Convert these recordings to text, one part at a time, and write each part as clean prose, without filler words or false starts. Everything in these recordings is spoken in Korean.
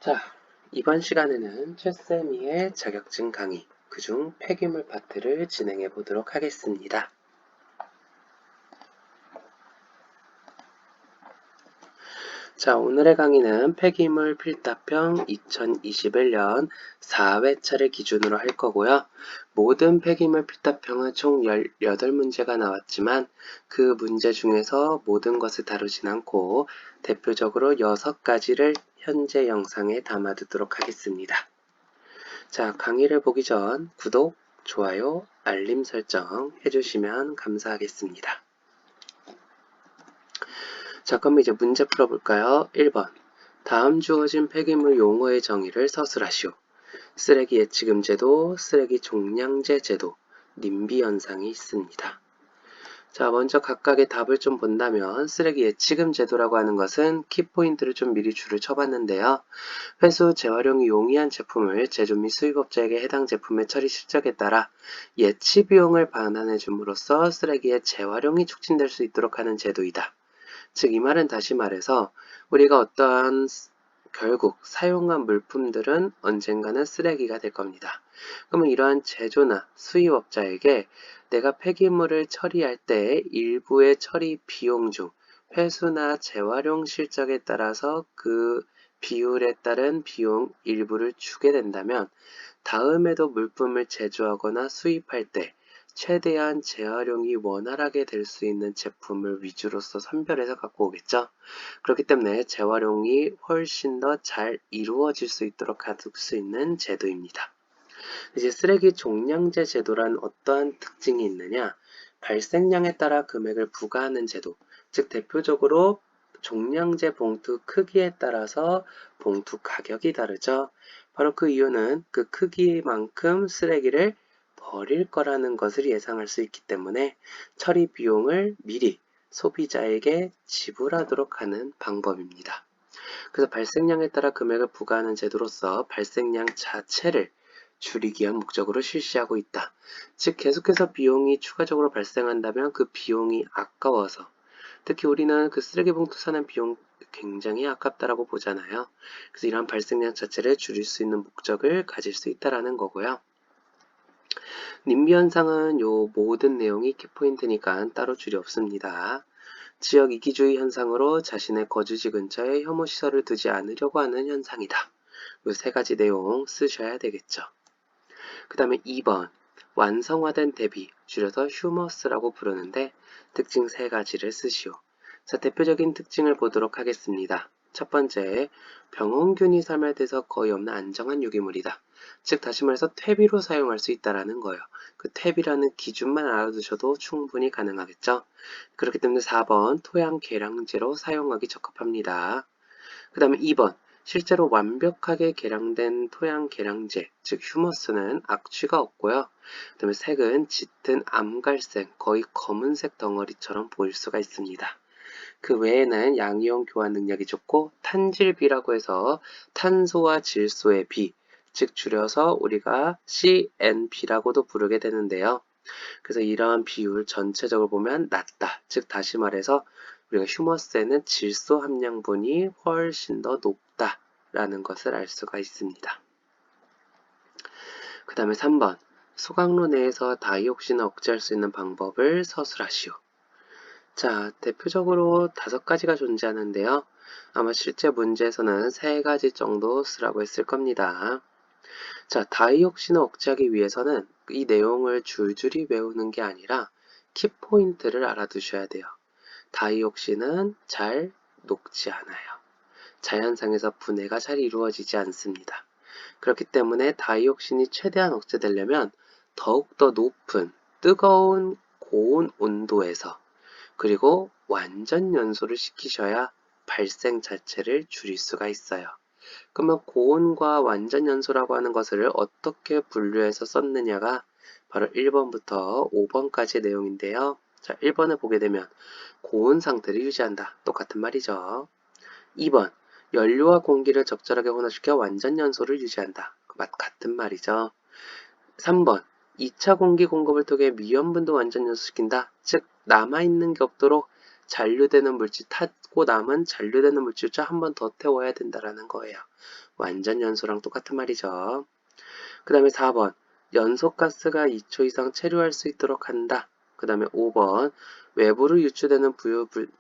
자, 이번 시간에는 최쌤이의 자격증 강의, 그중 폐기물 파트를 진행해 보도록 하겠습니다. 자, 오늘의 강의는 폐기물 필답형 2021년 4회차를 기준으로 할 거고요. 모든 폐기물 필답형은 총 18문제가 나왔지만 그 문제 중에서 모든 것을 다루진 않고 대표적으로 6가지를 현재 영상에 담아두도록 하겠습니다. 자, 강의를 보기 전 구독, 좋아요, 알림 설정 해주시면 감사하겠습니다. 자, 그럼 이제 문제 풀어볼까요? 1번. 다음 주어진 폐기물 용어의 정의를 서술하시오. 쓰레기 예치금 제도, 쓰레기 종량제 제도, 님비 현상이 있습니다. 자, 먼저 각각의 답을 좀 본다면 쓰레기 예치금 제도라고 하는 것은 키포인트를 좀 미리 줄을 쳐봤는데요. 회수, 재활용이 용이한 제품을 제조 및 수입업자에게 해당 제품의 처리 실적에 따라 예치 비용을 반환해 줌으로써 쓰레기의 재활용이 촉진될 수 있도록 하는 제도이다. 즉, 이 말은 다시 말해서 우리가 어떠한 결국 사용한 물품들은 언젠가는 쓰레기가 될 겁니다. 그러면 이러한 제조나 수입업자에게 내가 폐기물을 처리할 때 일부의 처리 비용 중 회수나 재활용 실적에 따라서 그 비율에 따른 비용 일부를 주게 된다면 다음에도 물품을 제조하거나 수입할 때 최대한 재활용이 원활하게 될 수 있는 제품을 위주로서 선별해서 갖고 오겠죠. 그렇기 때문에 재활용이 훨씬 더 잘 이루어질 수 있도록 할 수 있는 제도입니다. 이제 쓰레기 종량제 제도란 어떠한 특징이 있느냐? 발생량에 따라 금액을 부과하는 제도, 즉 대표적으로 종량제 봉투 크기에 따라서 봉투 가격이 다르죠. 바로 그 이유는 그 크기만큼 쓰레기를 버릴 거라는 것을 예상할 수 있기 때문에 처리 비용을 미리 소비자에게 지불하도록 하는 방법입니다. 그래서 발생량에 따라 금액을 부과하는 제도로서 발생량 자체를 줄이기 위한 목적으로 실시하고 있다. 즉 계속해서 비용이 추가적으로 발생한다면 그 비용이 아까워서 특히 우리는 그 쓰레기 봉투 사는 비용 굉장히 아깝다라고 보잖아요. 그래서 이러한 발생량 자체를 줄일 수 있는 목적을 가질 수 있다라는 거고요. 님비 현상은 요 모든 내용이 키포인트니까 따로 줄이 없습니다. 지역 이기주의 현상으로 자신의 거주지 근처에 혐오시설을 두지 않으려고 하는 현상이다. 이 세 가지 내용 쓰셔야 되겠죠. 그 다음에 2번 완성화된 대비, 줄여서 휴머스라고 부르는데 특징 세 가지를 쓰시오. 자, 대표적인 특징을 보도록 하겠습니다. 첫 번째, 병원균이 삶화돼서 거의 없는 안정한 유기물이다. 즉 다시 말해서 퇴비로 사용할 수 있다라는 거예요. 그 퇴비라는 기준만 알아두셔도 충분히 가능하겠죠. 그렇기 때문에 4번 토양 계량제로 사용하기 적합합니다. 그 다음에 2번 실제로 완벽하게 계량된 토양 계량제, 즉 휴머스는 악취가 없고요. 그 다음에 색은 짙은 암갈색, 거의 검은색 덩어리처럼 보일 수가 있습니다. 그 외에는 양이온 교환 능력이 좋고 탄질비라고 해서 탄소와 질소의 비, 즉 줄여서 우리가 CNB라고도 부르게 되는데요. 그래서 이러한 비율 전체적으로 보면 낮다. 즉 다시 말해서 우리가 휴머스에는 질소 함량분이 훨씬 더 높다라는 것을 알 수가 있습니다. 그 다음에 3번 소각로 내에서 다이옥신을 억제할 수 있는 방법을 서술하시오. 자, 대표적으로 5가지가 존재하는데요. 아마 실제 문제에서는 3가지 정도 쓰라고 했을 겁니다. 자, 다이옥신을 억제하기 위해서는 이 내용을 줄줄이 외우는 게 아니라 키포인트를 알아두셔야 돼요. 다이옥신은 잘 녹지 않아요. 자연상에서 분해가 잘 이루어지지 않습니다. 그렇기 때문에 다이옥신이 최대한 억제되려면 더욱더 높은 뜨거운 고온 온도에서 그리고 완전 연소를 시키셔야 발생 자체를 줄일 수가 있어요. 그러면 고온과 완전 연소라고 하는 것을 어떻게 분류해서 썼느냐가 바로 1번부터 5번까지의 내용인데요. 자, 1번을 보게 되면 고온 상태를 유지한다. 똑같은 말이죠. 2번, 연료와 공기를 적절하게 혼합시켜 완전 연소를 유지한다. 같은 말이죠. 3번, 2차 공기 공급을 통해 미연분도 완전 연소시킨다. 즉, 남아있는 게 없도록 잔류되는 물질, 타고 남은 잔류되는 물질을 한 번 더 태워야 된다라는 거예요. 완전 연소랑 똑같은 말이죠. 그 다음에 4번. 연소가스가 2초 이상 체류할 수 있도록 한다. 그 다음에 5번. 외부로 유출되는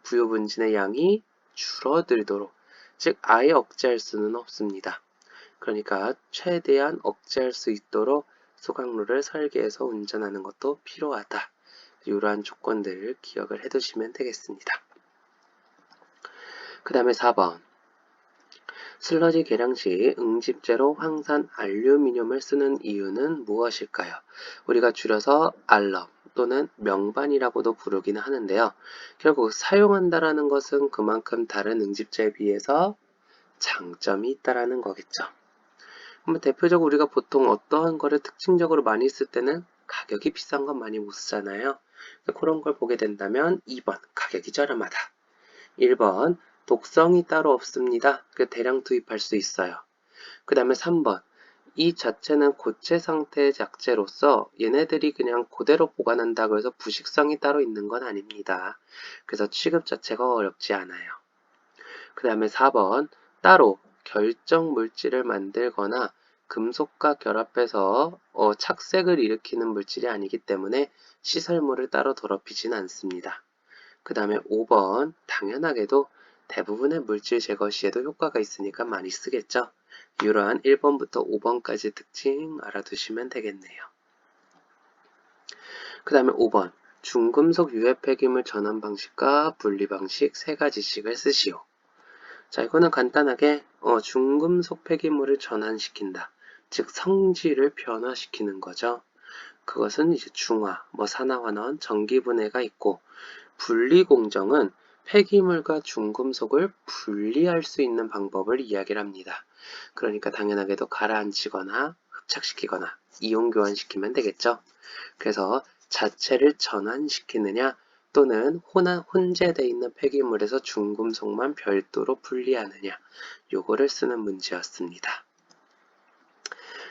부유분진의 양이 줄어들도록. 즉 아예 억제할 수는 없습니다. 그러니까 최대한 억제할 수 있도록 소각로를 설계해서 운전하는 것도 필요하다. 이러한 조건들 기억을 해두시면 되겠습니다. 그 다음에 4번. 슬러지 계량 시 응집제로 황산 알루미늄을 쓰는 이유는 무엇일까요? 우리가 줄여서 알럼 또는 명반이라고도 부르기는 하는데요. 결국 사용한다라는 것은 그만큼 다른 응집제에 비해서 장점이 있다라는 거겠죠. 그러면 대표적으로 우리가 보통 어떠한 거를 특징적으로 많이 쓸 때는 가격이 비싼 건 많이 못 쓰잖아요. 그런 걸 보게 된다면 2번 가격이 저렴하다. 1번 독성이 따로 없습니다. 대량 투입할 수 있어요. 그 다음에 3번 이 자체는 고체 상태의 약재로서 얘네들이 그냥 그대로 보관한다고 해서 부식성이 따로 있는 건 아닙니다. 그래서 취급 자체가 어렵지 않아요. 그 다음에 4번 따로 결정 물질을 만들거나 금속과 결합해서 착색을 일으키는 물질이 아니기 때문에 시설물을 따로 더럽히진 않습니다. 그 다음에 5번 당연하게도 대부분의 물질 제거 시에도 효과가 있으니까 많이 쓰겠죠. 이러한 1번부터 5번까지 특징 알아두시면 되겠네요. 그 다음에 5번 중금속 유해 폐기물 전환 방식과 분리 방식 3가지씩을 쓰시오. 자, 이거는 간단하게 중금속 폐기물을 전환시킨다. 즉 성질을 변화시키는 거죠. 그것은 이제 중화, 산화환원, 전기분해가 있고 분리 공정은 폐기물과 중금속을 분리할 수 있는 방법을 이야기를 합니다. 그러니까 당연하게도 가라앉히거나 흡착시키거나 이온 교환시키면 되겠죠. 그래서 자체를 전환시키느냐 또는 혼재되어 있는 폐기물에서 중금속만 별도로 분리하느냐 요거를 쓰는 문제였습니다.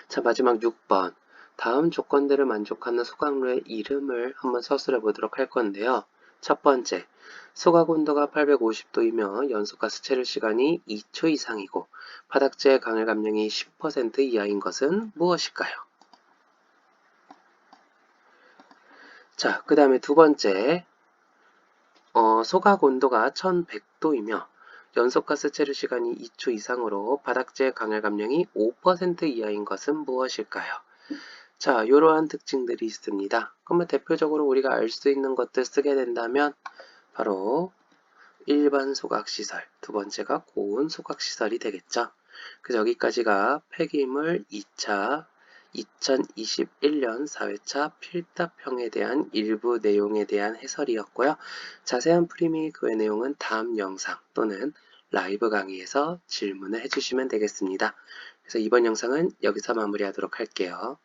자, 마지막 6번. 다음 조건들을 만족하는 소각로의 이름을 한번 서술해 보도록 할 건데요. 첫 번째, 소각 온도가 850도이며 연소가스 체류 시간이 2초 이상이고 바닥재의 강열 감량이 10% 이하인 것은 무엇일까요? 자, 그 다음에 두 번째, 소각 온도가 1100도이며 연소가스 체류 시간이 2초 이상으로 바닥재 강열 감량이 5% 이하인 것은 무엇일까요? 자, 이러한 특징들이 있습니다. 그러면 대표적으로 우리가 알 수 있는 것들 쓰게 된다면 바로 일반 소각시설, 두 번째가 고온 소각시설이 되겠죠. 그래서 여기까지가 폐기물 2차 2021년 4회차 필답형에 대한 일부 내용에 대한 해설이었고요. 자세한 프리미 그 외 내용은 다음 영상 또는 라이브 강의에서 질문을 해주시면 되겠습니다. 그래서 이번 영상은 여기서 마무리하도록 할게요.